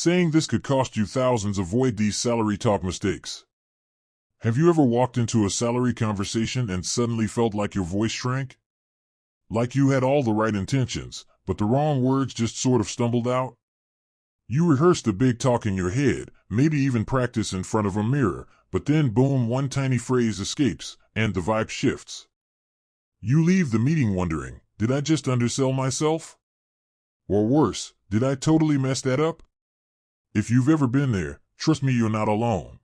Saying this could cost you thousands. Avoid these salary talk mistakes. Have you ever walked into a salary conversation and suddenly felt like your voice shrank? Like you had all the right intentions, but the wrong words just sort of stumbled out? You rehearsed the big talk in your head, maybe even practice in front of a mirror, but then boom, one tiny phrase escapes, and the vibe shifts. You leave the meeting wondering, did I just undersell myself? Or worse, did I totally mess that up? If you've ever been there, trust me, you're not alone.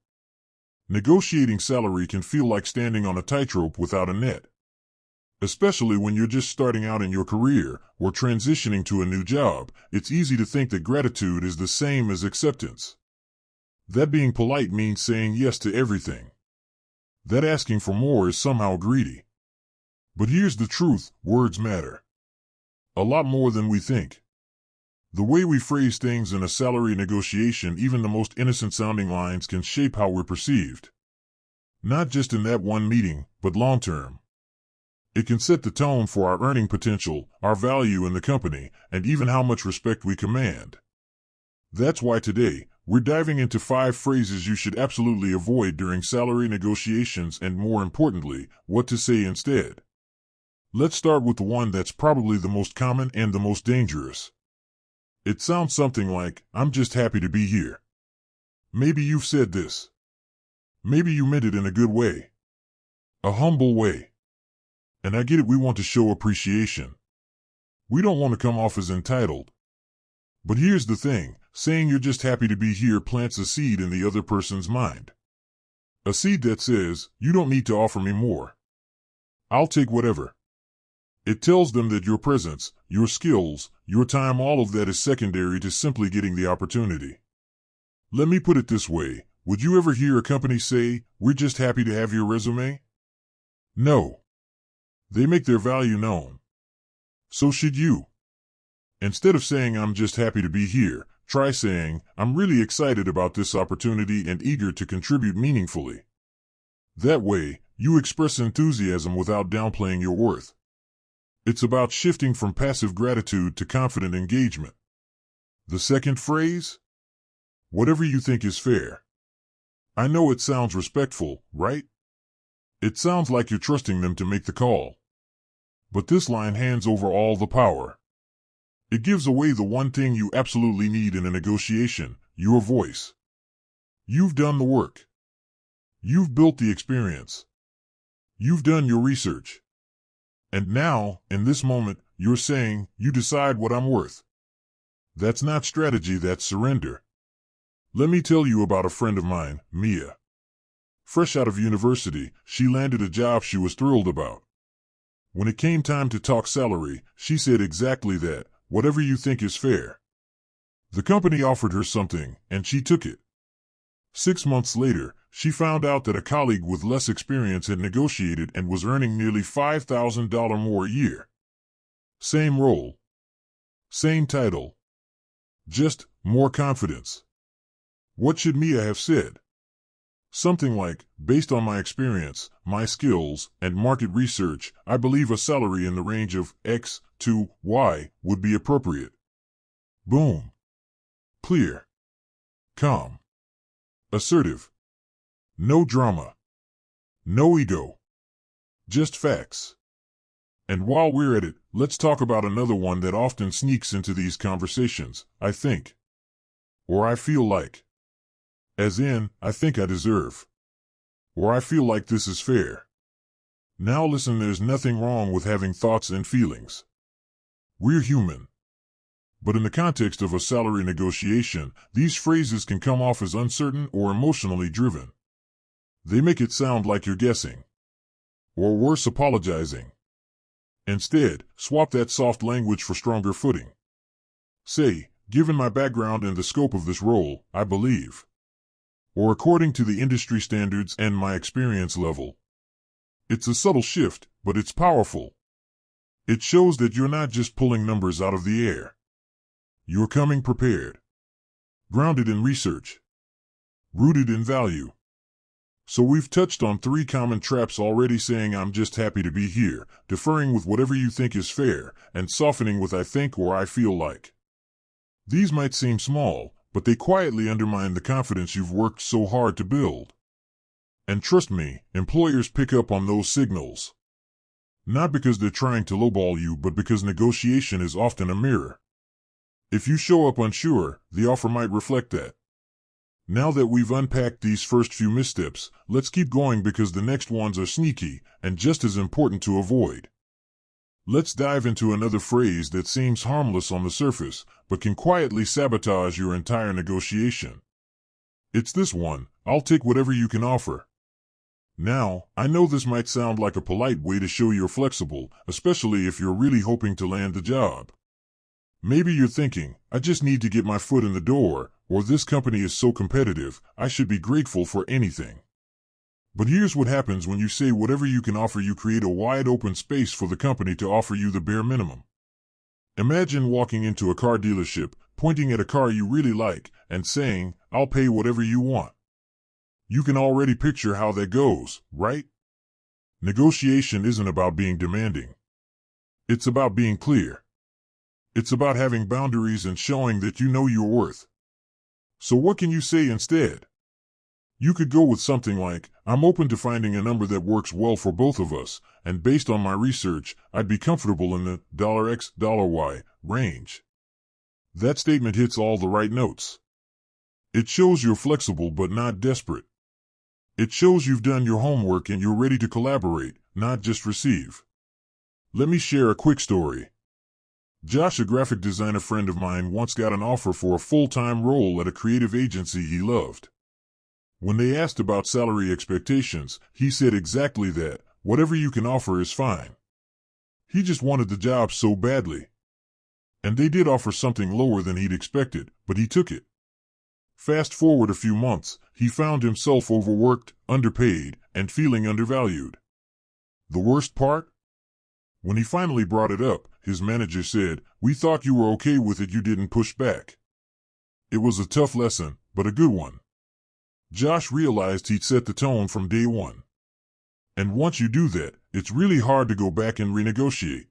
Negotiating salary can feel like standing on a tightrope without a net. Especially when you're just starting out in your career or transitioning to a new job, it's easy to think that gratitude is the same as acceptance. That being polite means saying yes to everything. That asking for more is somehow greedy. But here's the truth, words matter. A lot more than we think. The way we phrase things in a salary negotiation, even the most innocent-sounding lines, can shape how we're perceived. Not just in that one meeting, but long-term. It can set the tone for our earning potential, our value in the company, and even how much respect we command. That's why today, we're diving into 5 phrases you should absolutely avoid during salary negotiations and, more importantly, what to say instead. Let's start with the one that's probably the most common and the most dangerous. It sounds something like, "I'm just happy to be here." Maybe you've said this. Maybe you meant it in a good way. A humble way. And I get it, we want to show appreciation. We don't want to come off as entitled. But here's the thing, saying you're just happy to be here plants a seed in the other person's mind. A seed that says, you don't need to offer me more. I'll take whatever. It tells them that your presence, your skills, your time, all of that is secondary to simply getting the opportunity. Let me put it this way, would you ever hear a company say, "We're just happy to have your resume"? No. They make their value known. So should you. Instead of saying, "I'm just happy to be here," try saying, "I'm really excited about this opportunity and eager to contribute meaningfully." That way, you express enthusiasm without downplaying your worth. It's about shifting from passive gratitude to confident engagement. The second phrase? Whatever you think is fair. I know it sounds respectful, right? It sounds like you're trusting them to make the call. But this line hands over all the power. It gives away the one thing you absolutely need in a negotiation, your voice. You've done the work. You've built the experience. You've done your research. And now, in this moment, you're saying, "You decide what I'm worth." That's not strategy, that's surrender. Let me tell you about a friend of mine, Mia. Fresh out of university, she landed a job she was thrilled about. When it came time to talk salary, she said exactly that, "Whatever you think is fair." The company offered her something, and she took it. 6 months later, she found out that a colleague with less experience had negotiated and was earning nearly $5,000 more a year. Same role. Same title. Just more confidence. What should Mia have said? Something like, "Based on my experience, my skills, and market research, I believe a salary in the range of X to Y would be appropriate." Boom. Clear. Calm. Assertive. No drama. No ego. Just facts. And while we're at it, let's talk about another one that often sneaks into these conversations, "I think." Or "I feel like." As in, "I think I deserve." Or "I feel like this is fair." Now listen, there's nothing wrong with having thoughts and feelings. We're human. But in the context of a salary negotiation, these phrases can come off as uncertain or emotionally driven. They make it sound like you're guessing. Or worse, apologizing. Instead, swap that soft language for stronger footing. Say, "Given my background and the scope of this role, I believe." Or "according to the industry standards and my experience level." It's a subtle shift, but it's powerful. It shows that you're not just pulling numbers out of the air. You're coming prepared. Grounded in research. Rooted in value. So we've touched on 3 common traps already: saying, "I'm just happy to be here," deferring with "whatever you think is fair," and softening with "I think" or "I feel like." These might seem small, but they quietly undermine the confidence you've worked so hard to build. And trust me, employers pick up on those signals. Not because they're trying to lowball you, but because negotiation is often a mirror. If you show up unsure, the offer might reflect that. Now that we've unpacked these first few missteps, let's keep going because the next ones are sneaky and just as important to avoid. Let's dive into another phrase that seems harmless on the surface, but can quietly sabotage your entire negotiation. It's this one: I'll take whatever you can offer. Now, I know this might sound like a polite way to show you're flexible, especially if you're really hoping to land the job. Maybe you're thinking, I just need to get my foot in the door, or this company is so competitive, I should be grateful for anything. But here's what happens when you say whatever you can offer. You create a wide open space for the company to offer you the bare minimum. Imagine walking into a car dealership, pointing at a car you really like, and saying, I'll pay whatever you want. You can already picture how that goes, right? Negotiation isn't about being demanding. It's about being clear. It's about having boundaries and showing that you know your worth. So what can you say instead? You could go with something like, I'm open to finding a number that works well for both of us, and based on my research, I'd be comfortable in the $X, $Y range. That statement hits all the right notes. It shows you're flexible but not desperate. It shows you've done your homework and you're ready to collaborate, not just receive. Let me share a quick story. Josh, a graphic designer friend of mine, once got an offer for a full-time role at a creative agency he loved. When they asked about salary expectations, he said exactly that: whatever you can offer is fine. He just wanted the job so badly. And they did offer something lower than he'd expected, but he took it. Fast forward a few months, he found himself overworked, underpaid, and feeling undervalued. The worst part? When he finally brought it up, his manager said, "We thought you were okay with it, you didn't push back." It was a tough lesson, but a good one. Josh realized he'd set the tone from day one. And once you do that, it's really hard to go back and renegotiate.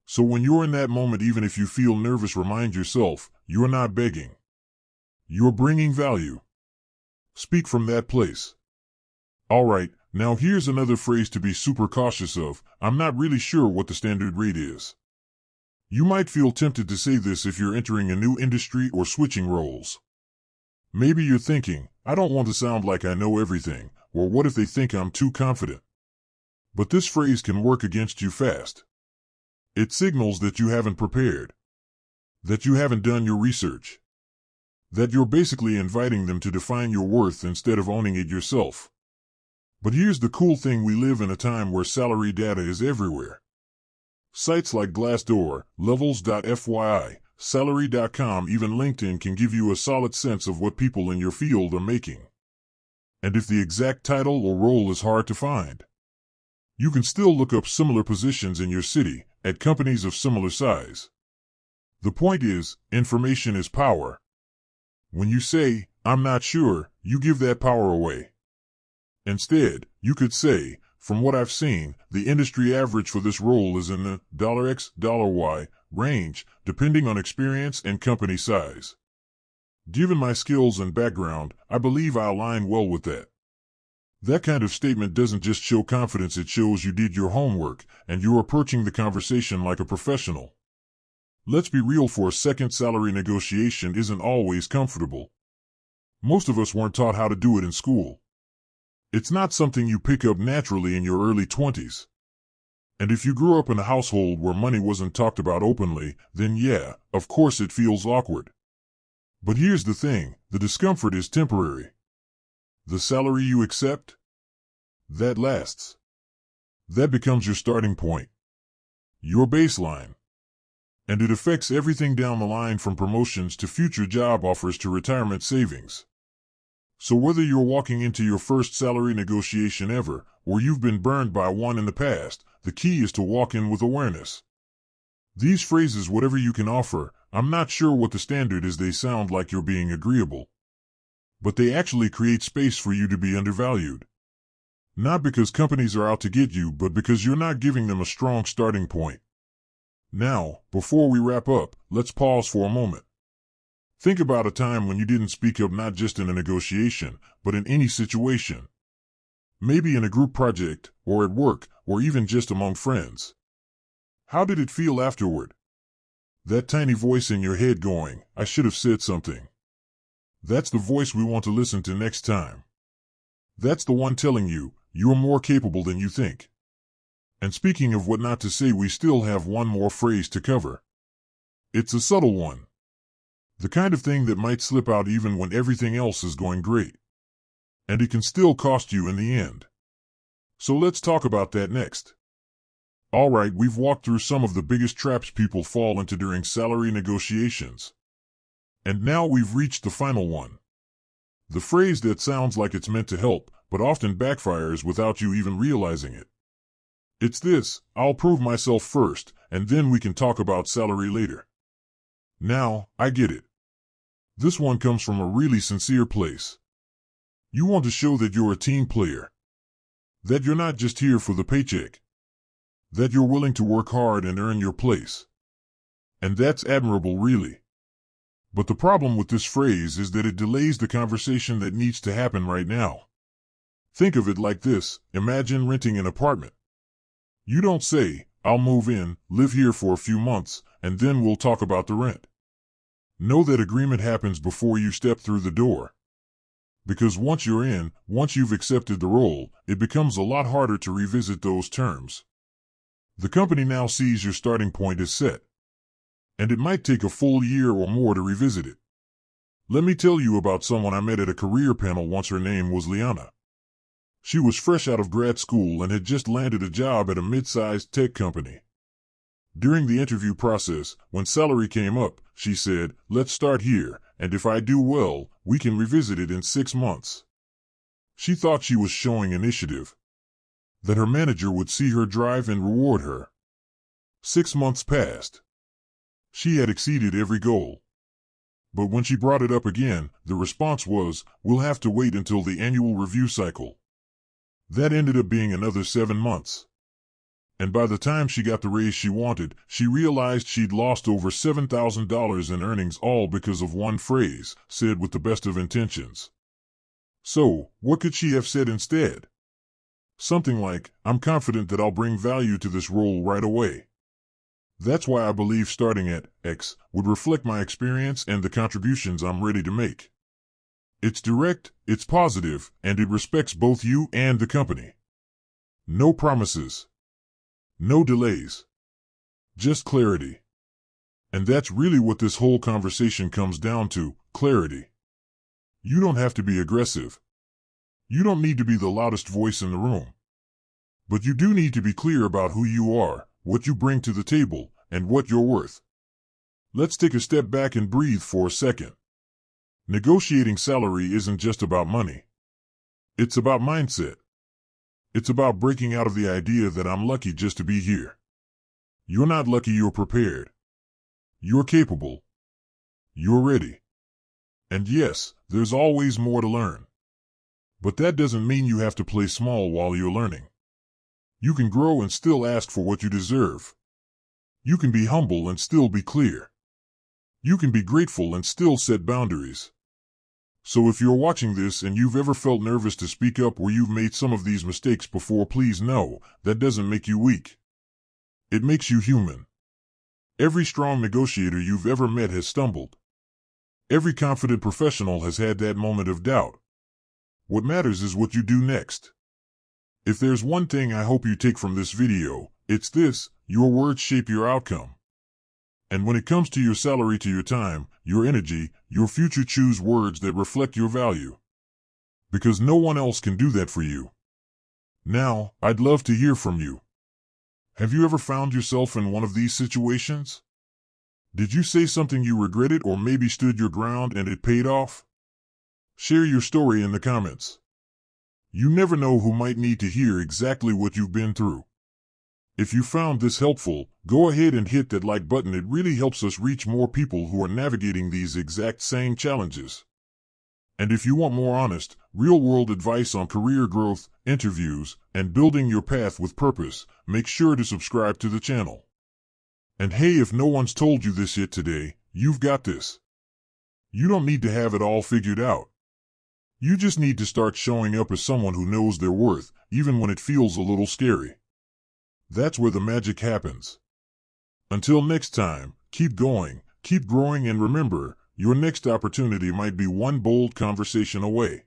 So when you're in that moment, even if you feel nervous, remind yourself, you're not begging. You're bringing value. Speak from that place. All right, now here's another phrase to be super cautious of: I'm not really sure what the standard rate is. You might feel tempted to say this if you're entering a new industry or switching roles. Maybe you're thinking, I don't want to sound like I know everything, or what if they think I'm too confident? But this phrase can work against you fast. It signals that you haven't prepared, that you haven't done your research, that you're basically inviting them to define your worth instead of owning it yourself. But here's the cool thing: we live in a time where salary data is everywhere. Sites like Glassdoor, Levels.fyi, Salary.com, even LinkedIn can give you a solid sense of what people in your field are making. And if the exact title or role is hard to find, you can still look up similar positions in your city, at companies of similar size. The point is, information is power. When you say, I'm not sure, you give that power away. Instead, you could say, from what I've seen, the industry average for this role is in the $X, $Y range, depending on experience and company size. Given my skills and background, I believe I align well with that. That kind of statement doesn't just show confidence, it shows you did your homework and you're approaching the conversation like a professional. Let's be real for a second: salary negotiation isn't always comfortable. Most of us weren't taught how to do it in school. It's not something you pick up naturally in your early 20s. And if you grew up in a household where money wasn't talked about openly, then yeah, of course it feels awkward. But here's the thing: the discomfort is temporary. The salary you accept, that lasts. That becomes your starting point, your baseline. And it affects everything down the line, from promotions to future job offers to retirement savings. So whether you're walking into your first salary negotiation ever, or you've been burned by one in the past, the key is to walk in with awareness. These phrases, whatever you can offer, I'm not sure what the standard is, they sound like you're being agreeable. But they actually create space for you to be undervalued. Not because companies are out to get you, but because you're not giving them a strong starting point. Now, before we wrap up, let's pause for a moment. Think about a time when you didn't speak up, not just in a negotiation, but in any situation. Maybe in a group project, or at work, or even just among friends. How did it feel afterward? That tiny voice in your head going, "I should have said something." That's the voice we want to listen to next time. That's the one telling you, you're more capable than you think. And speaking of what not to say, we still have one more phrase to cover. It's a subtle one. The kind of thing that might slip out even when everything else is going great. And it can still cost you in the end. So let's talk about that next. Alright, we've walked through some of the biggest traps people fall into during salary negotiations. And now we've reached the final one. The phrase that sounds like it's meant to help, but often backfires without you even realizing it. It's this: "I'll prove myself first, and then we can talk about salary later." Now, I get it. This one comes from a really sincere place. You want to show that you're a team player. That you're not just here for the paycheck. That you're willing to work hard and earn your place. And that's admirable, really. But the problem with this phrase is that it delays the conversation that needs to happen right now. Think of it like this: imagine renting an apartment. You don't say, "I'll move in, live here for a few months, and then we'll talk about the rent." No, that agreement happens before you step through the door. Because once you're in, once you've accepted the role, it becomes a lot harder to revisit those terms. The company now sees your starting point is set. And it might take a full year or more to revisit it. Let me tell you about someone I met at a career panel once. Her name was Liana. She was fresh out of grad school and had just landed a job at a mid-sized tech company. During the interview process, when salary came up, she said, "Let's start here, and if I do well, we can revisit it in 6 months." She thought she was showing initiative. That her manager would see her drive and reward her. 6 months passed. She had exceeded every goal. But when she brought it up again, the response was, "We'll have to wait until the annual review cycle." That ended up being another 7 months. And by the time she got the raise she wanted, she realized she'd lost over $7,000 in earnings, all because of one phrase, said with the best of intentions. So, what could she have said instead? Something like, "I'm confident that I'll bring value to this role right away. That's why I believe starting at X would reflect my experience and the contributions I'm ready to make." It's direct, it's positive, and it respects both you and the company. No promises. No delays. Just clarity. And that's really what this whole conversation comes down to: clarity. You don't have to be aggressive. You don't need to be the loudest voice in the room. But you do need to be clear about who you are, what you bring to the table, and what you're worth. Let's take a step back and breathe for a second. Negotiating salary isn't just about money. It's about mindset. It's about breaking out of the idea that I'm lucky just to be here. You're not lucky, you're prepared. You're capable. You're ready. And yes, there's always more to learn. But that doesn't mean you have to play small while you're learning. You can grow and still ask for what you deserve. You can be humble and still be clear. You can be grateful and still set boundaries. So if you're watching this and you've ever felt nervous to speak up, or you've made some of these mistakes before, please know, that doesn't make you weak. It makes you human. Every strong negotiator you've ever met has stumbled. Every confident professional has had that moment of doubt. What matters is what you do next. If there's one thing I hope you take from this video, it's this: your words shape your outcome. And when it comes to your salary, to your time, your energy, your future, choose words that reflect your value. Because no one else can do that for you. Now, I'd love to hear from you. Have you ever found yourself in one of these situations? Did you say something you regretted, or maybe stood your ground and it paid off? Share your story in the comments. You never know who might need to hear exactly what you've been through. If you found this helpful, go ahead and hit that like button. It really helps us reach more people who are navigating these exact same challenges. And if you want more honest, real-world advice on career growth, interviews, and building your path with purpose, make sure to subscribe to the channel. And hey, if no one's told you this yet today, you've got this. You don't need to have it all figured out. You just need to start showing up as someone who knows their worth, even when it feels a little scary. That's where the magic happens. Until next time, keep going, keep growing, and remember, your next opportunity might be one bold conversation away.